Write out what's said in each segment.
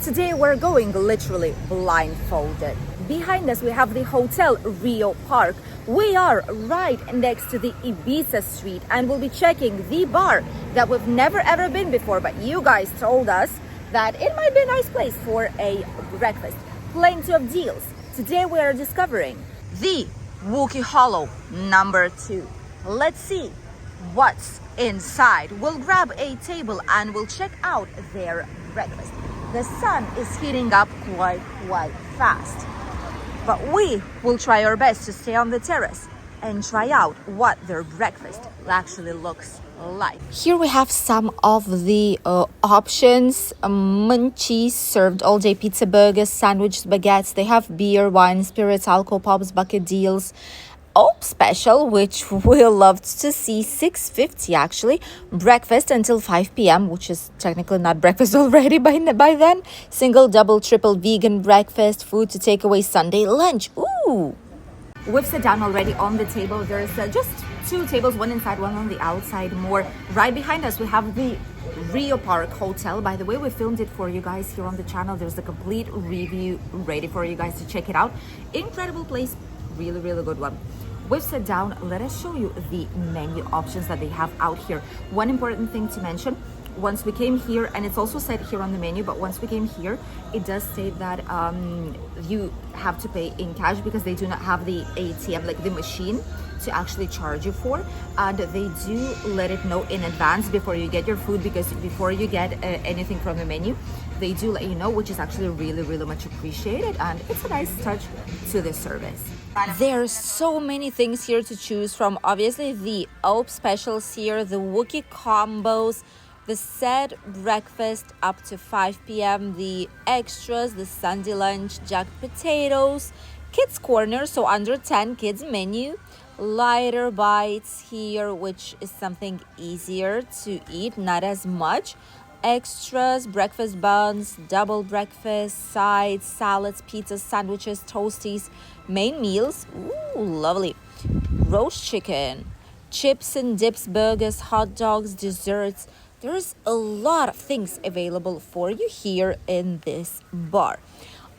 Today we're going literally blindfolded. Behind us we have the Hotel Rio Park. We are right next to the Ibiza Street and we'll be checking the bar that we've never ever been before, but you guys told us that it might be a nice place for a breakfast. Plenty of deals. Today we are discovering the Wooky Hollow number 2. Let's see what's inside. We'll grab a table and we'll check out their breakfast. The sun is heating up quite fast, but we will try our best to stay on the terrace and try out what their breakfast actually looks like. Here we have some of the options: munchies, served all day pizza, burgers, sandwiches, baguettes. They have beer, wine, spirits, alcohol, pops, bucket deals. Special, which we loved to see, $6.50 actually. Breakfast until 5 p.m, which is technically not breakfast already by then. Single, double, triple vegan breakfast, food to take away, Sunday lunch. Ooh! We've sat down already on the table. There's just 2 tables, one inside, one on the outside. More right behind us, we have the Rio Park Hotel. By the way, we filmed it for you guys here on the channel. There's a complete review ready for you guys to check it out. Incredible place, really good one. We've sat down. Let us show you the menu options that they have out here. One important thing to mention: once we came here, and it's also said here on the menu, but once we came here, it does state that you have to pay in cash because they do not have the ATM, like the machine, to actually charge you for, and they do let it know in advance before you get your food, because before you get anything from the menu, they do let you know, which is actually really much appreciated, and it's a nice touch to the service. There's so many things here to choose from. Obviously the specials here, the Wooky combos, the set breakfast up to 5 p.m, the extras, the Sunday lunch, jacked potatoes, kids corner, so under 10 kids menu, lighter bites here, which is something easier to eat, not as much, extras, breakfast buns, double breakfast, sides, salads, pizzas, sandwiches, toasties, main meals. Ooh, lovely. Roast chicken, chips and dips, burgers, hot dogs, desserts. There's a lot of things available for you here in this bar.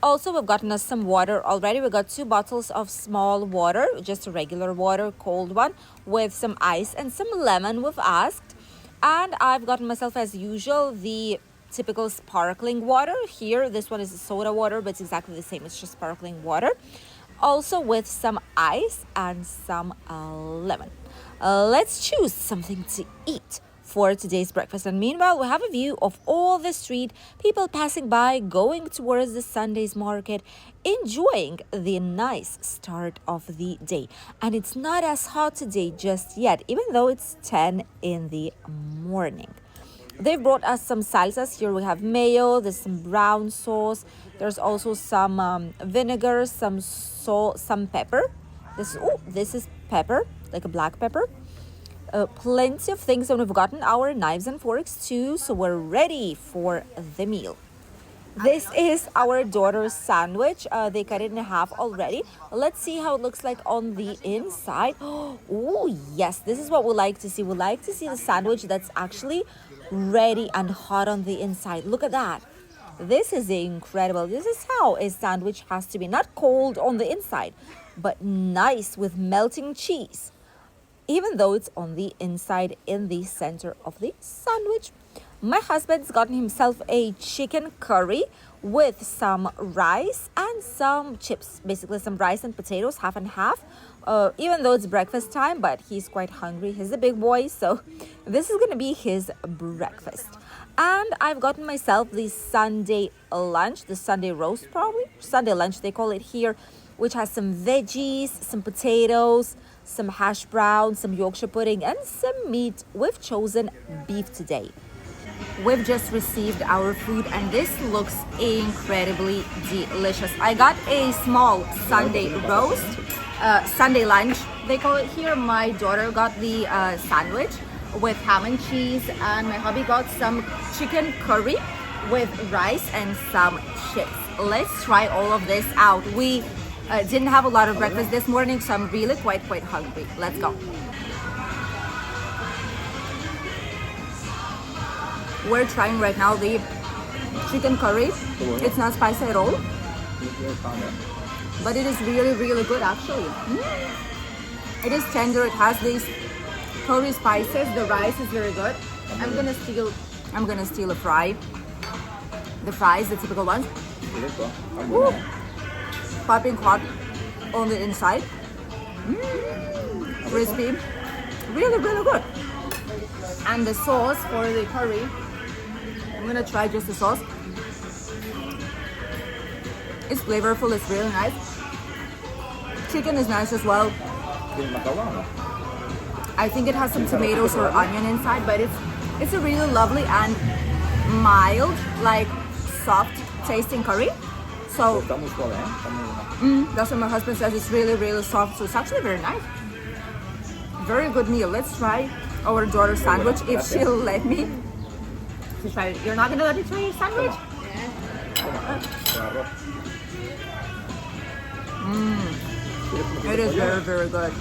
Also, we've gotten us some water already. We got 2 bottles of small water, just a regular water, cold one, with some ice and some lemon we've asked. And I've gotten myself, as usual, the typical sparkling water. Here, this one is a soda water, but it's exactly the same. It's just sparkling water. Also with some ice and some lemon. Let's choose something to eat for today's breakfast. And meanwhile, we have a view of all the street, people passing by, going towards the Sunday's market, enjoying the nice start of the day. And it's not as hot today just yet, even though it's 10 in the morning. They've brought us some salsas. Here we have mayo, there's some brown sauce, there's also some vinegar, some salt, some pepper. This is pepper, like a black pepper. Plenty of things, and we've gotten our knives and forks too, so we're ready for the meal. This is our daughter's sandwich. They cut it in half already. Let's see how it looks like on the inside. Oh yes, this is what we like to see. We like to see the sandwich that's actually ready and hot on the inside. Look at that. This is incredible. This is how a sandwich has to be. Not cold on the inside, but nice with melting cheese, even though it's on the inside in the center of the sandwich. My husband's gotten himself a chicken curry with some rice and some chips, basically some rice and potatoes, half and half, even though it's breakfast time, but he's quite hungry. He's a big boy, so this is gonna be his breakfast. And I've gotten myself the Sunday lunch, the Sunday roast, probably Sunday lunch they call it here, which has some veggies, some potatoes, some hash browns, some Yorkshire pudding, and some meat. We've chosen beef today. We've just received our food and this looks incredibly delicious. I got a small Sunday roast, Sunday lunch they call it here. My daughter got the sandwich with ham and cheese, and my hubby got some chicken curry with rice and some chips. Let's try all of this out. We didn't have a lot of breakfast this morning, so I'm really quite hungry. Let's go. We're trying right now the chicken curry. It's not spicy at all, but it is really, really good actually. It is tender. It has these curry spices. The rice is very good. I'm gonna steal a fry. The fries, the typical ones. Woo. Popping hot on the inside. Crispy. Really, really good. And the sauce for the curry, I'm gonna try just the sauce. It's flavorful, it's really nice. Chicken is nice as well. I think it has some tomatoes or onion inside, but it's a really lovely and mild, like soft tasting curry. So that's what my husband says. It's really, really soft. So it's actually very nice. Very good meal. Let's try our daughter's sandwich if she'll let me. To try it. You're not gonna let me try your sandwich? It is very, very good.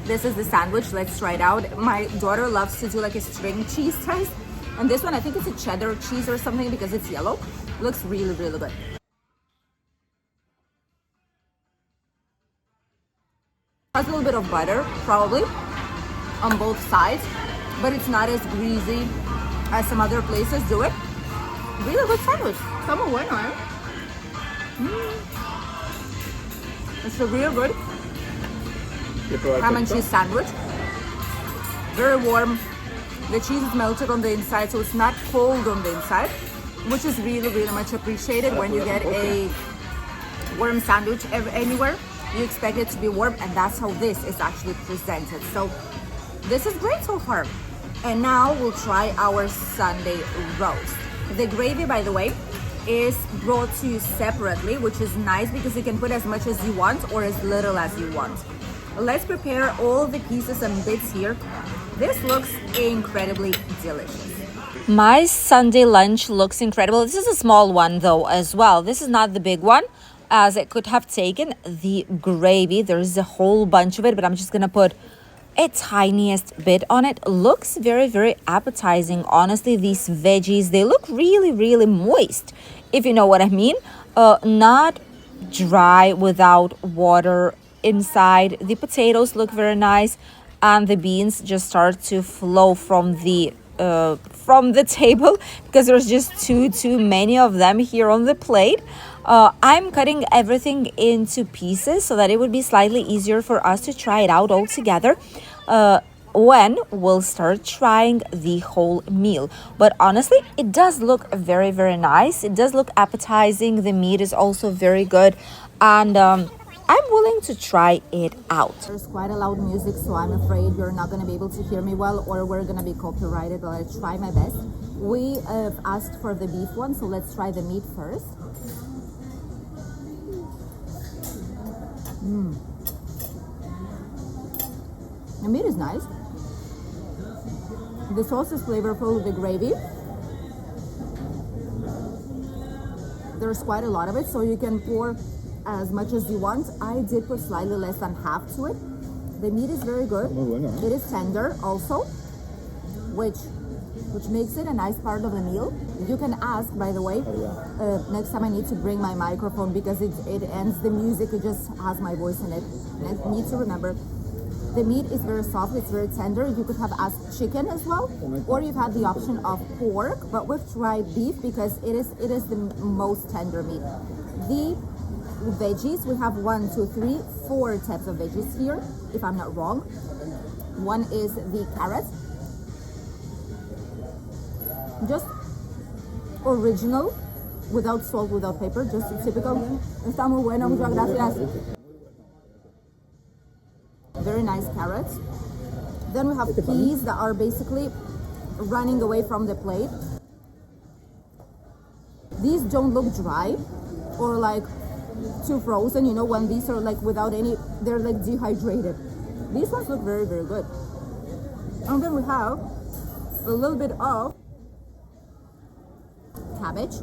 This is the sandwich. Let's try it out. My daughter loves to do like a string cheese test, and this one I think it's a cheddar cheese or something because it's yellow. Looks really, really good. Has a little bit of butter probably on both sides, but it's not as greasy as some other places do it. Really good sandwich. Está muy bueno, eh? It's a real good ham and cheese sandwich. Very warm. The cheese is melted on the inside, so it's not cold on the inside, which is really, really much appreciated when you get a warm sandwich anywhere. You expect it to be warm, and that's how this is actually presented. So this is great so far. And now we'll try our Sunday roast. The gravy, by the way, is brought to you separately, which is nice because you can put as much as you want or as little as you want. Let's prepare all the pieces and bits here. This looks incredibly delicious. My Sunday lunch looks incredible. This is a small one though as well. This is not the big one, as it could have taken the gravy. There's a whole bunch of it, but I'm just gonna put a tiniest bit on it. Looks very, very appetizing. Honestly, these veggies, they look really, really moist, if you know what I mean. Not dry without water inside. The potatoes look very nice, and the beans just start to flow from the table because there's just too many of them here on the plate. I'm cutting everything into pieces so that it would be slightly easier for us to try it out all together when we'll start trying the whole meal. But honestly, it does look very, very nice. It does look appetizing. The meat is also very good, and I'm willing to try it out. There's quite a loud music, so I'm afraid you're not going to be able to hear me well, or we're going to be copyrighted, but I'll try my best. We have asked for the beef one, so let's try the meat first. The meat is nice. The sauce is flavorful with the gravy. There's quite a lot of it, so you can pour as much as you want. I did put slightly less than half to it. The meat is very good. It is tender also, which makes it a nice part of the meal. You can ask, by the way, next time I need to bring my microphone because it ends the music. It just has my voice in it. And I need to remember, the meat is very soft. It's very tender. You could have asked chicken as well, or you've had the option of pork, but we've tried beef because it is the most tender meat. The veggies, we have 1, 2, 3, 4 types of veggies here, if I'm not wrong. One is the carrots. Just original, without salt, without pepper, just typical. Está muy bueno, muchas gracias. Very nice carrots. Then we have peas that are basically running away from the plate. These don't look dry or like too frozen, you know, when these are like without any, they're like dehydrated. These ones look very, very good. And then we have a little bit of cabbage.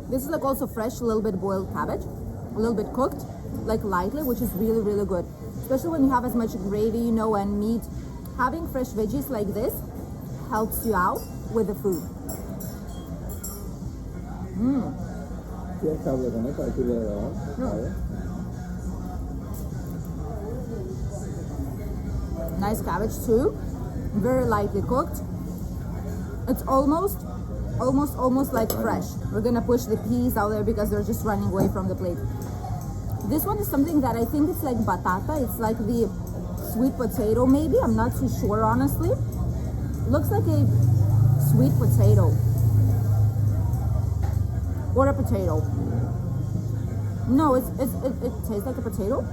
This is like also fresh, a little bit boiled cabbage, a little bit cooked, like lightly, which is really, really good. Especially when you have as much gravy, you know, and meat. Having fresh veggies like this helps you out with the food. Nice cabbage too, very lightly cooked. It's almost like fresh. We're gonna push the peas out there because they're just running away from the plate. This one is something that I think it's like batata. It's like the sweet potato maybe. I'm not too sure honestly. Looks like a sweet potato or a potato. No, it tastes like a potato,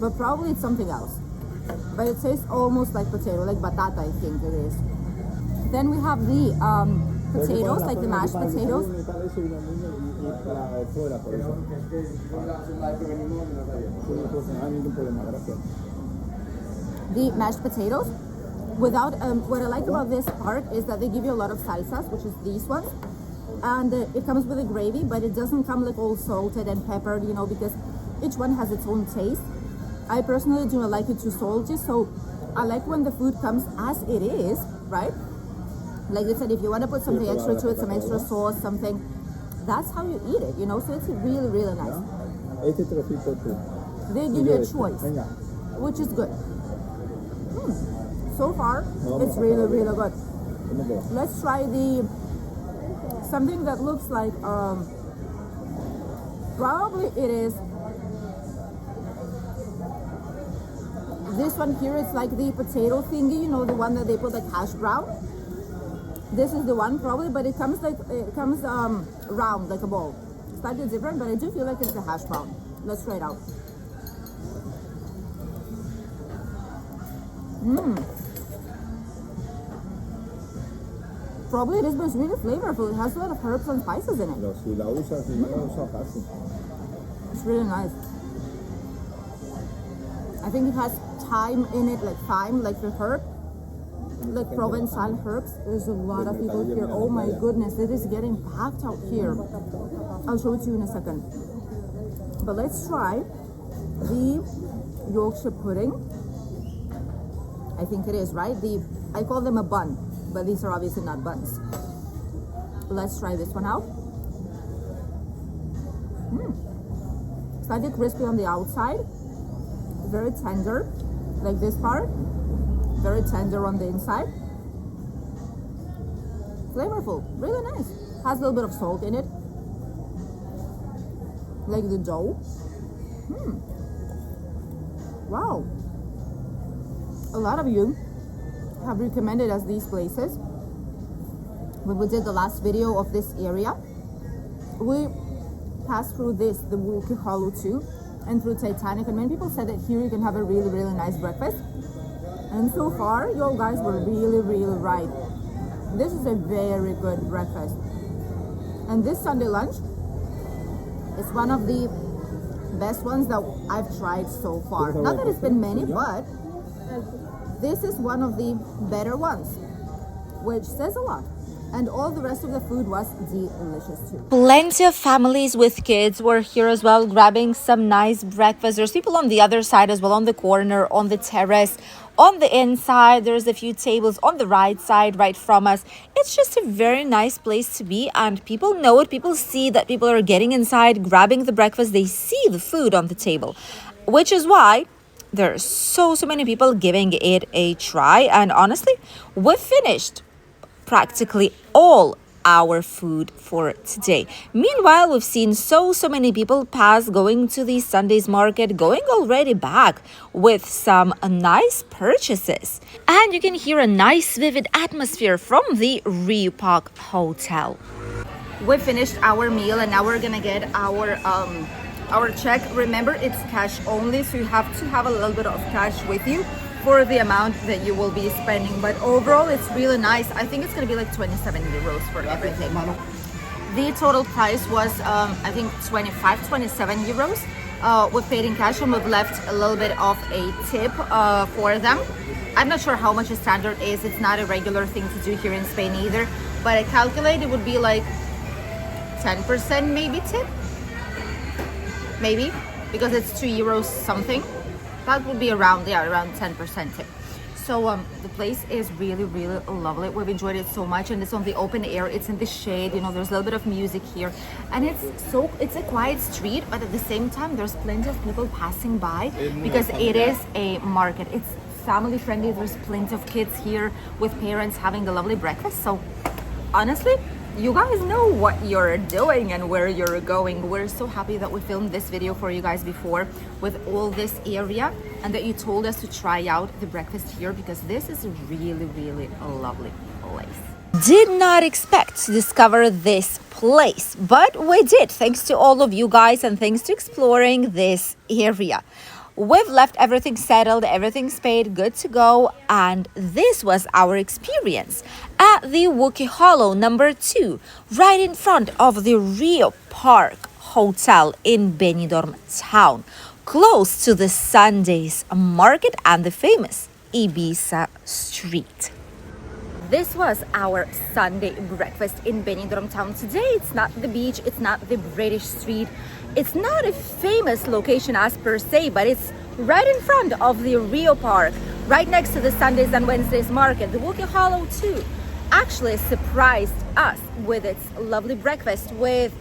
but probably it's something else. But it tastes almost like potato, like batata I think it is. Then we have the potatoes, like the mashed potatoes. The mashed potatoes. Without what I like about this part is that they give you a lot of salsas, which is these ones, and it comes with a gravy, but it doesn't come like all salted and peppered, you know, because each one has its own taste. I personally do not like it too salty, so I like when the food comes as it is, right? Like I said, if you want to put something extra to it, some extra sauce, something, that's how you eat it, you know, so it's really, really nice. They give you a choice, which is good. So far, it's really, really good. Let's try something that looks like, probably it is, this one here, it's like the potato thingy, you know, the one that they put like hash brown. This is the one probably, but it comes round like a ball. Slightly different, but I do feel like it's a hash brown. Let's try it out. Probably it is, but it's really flavorful. It has a lot of herbs and spices in it. It's really nice. I think it has thyme in it, like thyme, like the herb, like Provençal herbs. There's a lot of people here. Oh my goodness, it is getting packed out here. I'll show it to you in a second. But let's try the Yorkshire pudding. I think it is, right? I call them a bun, but these are obviously not buns. Let's try this one out. Slightly crispy on the outside, very tender, like this part, very tender on the inside. Flavorful, really nice. Has a little bit of salt in it, like the dough. Wow. A lot of you have recommended us these places. When we did the last video of this area, we passed through the Wooky Hollow too, and through Titanic, and many people said that here you can have a really, really nice breakfast. And so far, you guys were really, really right. This is a very good breakfast. And this Sunday lunch is one of the best ones that I've tried so far. Not that it's been many, but this is one of the better ones, which says a lot. And all the rest of the food was delicious too. Plenty of families with kids were here as well, grabbing some nice breakfast. There's people on the other side as well, on the corner, on the terrace, on the inside. There's a few tables on the right side, right from us. It's just a very nice place to be, and people know it. People see that people are getting inside, grabbing the breakfast. They see the food on the table, which is why there are so many people giving it a try. And honestly, we've finished practically all our food for today. Meanwhile, we've seen so many people pass, going to the Sunday's market, going already back with some nice purchases. And you can hear a nice vivid atmosphere from the Rio Park Hotel. We finished our meal and now we're gonna get our check. Remember, it's cash only, so you have to have a little bit of cash with you for the amount that you will be spending. But overall, it's really nice. I think it's gonna be like 27 euros for everything. The total price was I think 27 euros. We paid in cash and we've left a little bit of a tip for them. I'm not sure how much a standard is. It's not a regular thing to do here in Spain either, but I calculate it would be like 10% maybe tip, maybe, because it's 2 euros something. That would be around 10% tip. So the place is really, really lovely. We've enjoyed it so much, and it's on the open air. It's in the shade. You know, there's a little bit of music here, and it's a quiet street, but at the same time, there's plenty of people passing by because it is a market. It's family friendly. There's plenty of kids here with parents having a lovely breakfast. So honestly, you guys know what you're doing and where you're going. We're so happy that we filmed this video for you guys before with all this area, and that you told us to try out the breakfast here, because this is a really, really lovely place. Did not expect to discover this place, but we did, thanks to all of you guys and thanks to exploring this area. We've left everything settled, everything's paid, good to go, and this was our experience at the Wooky Hollow number 2, right in front of the Rio Park Hotel in Benidorm town, close to the Sunday's market and the famous Ibiza street. This was our Sunday breakfast in Benidorm town. Today, it's not the beach, it's not the British street, it's not a famous location as per se, but it's right in front of the Rio Park, right next to the Sundays and Wednesdays market. The Wooky Hollow too actually surprised us with its lovely breakfast with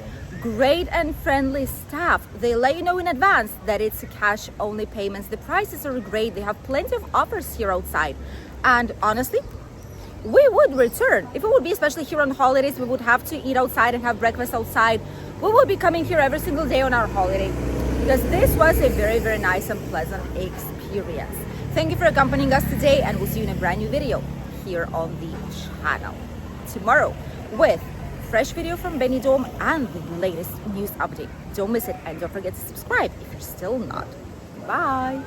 great and friendly staff. They let you know in advance that it's cash only payments. The prices are great. They have plenty of offers here outside, and honestly, we would return. If it would be, especially here on holidays, we would have to eat outside and have breakfast outside. We will be coming here every single day on our holiday, because this was a very, very nice and pleasant experience. Thank you for accompanying us today, and we'll see you in a brand new video here on the channel tomorrow with fresh video from Benidorm and the latest news update. Don't miss it, and don't forget to subscribe if you're still not. Bye.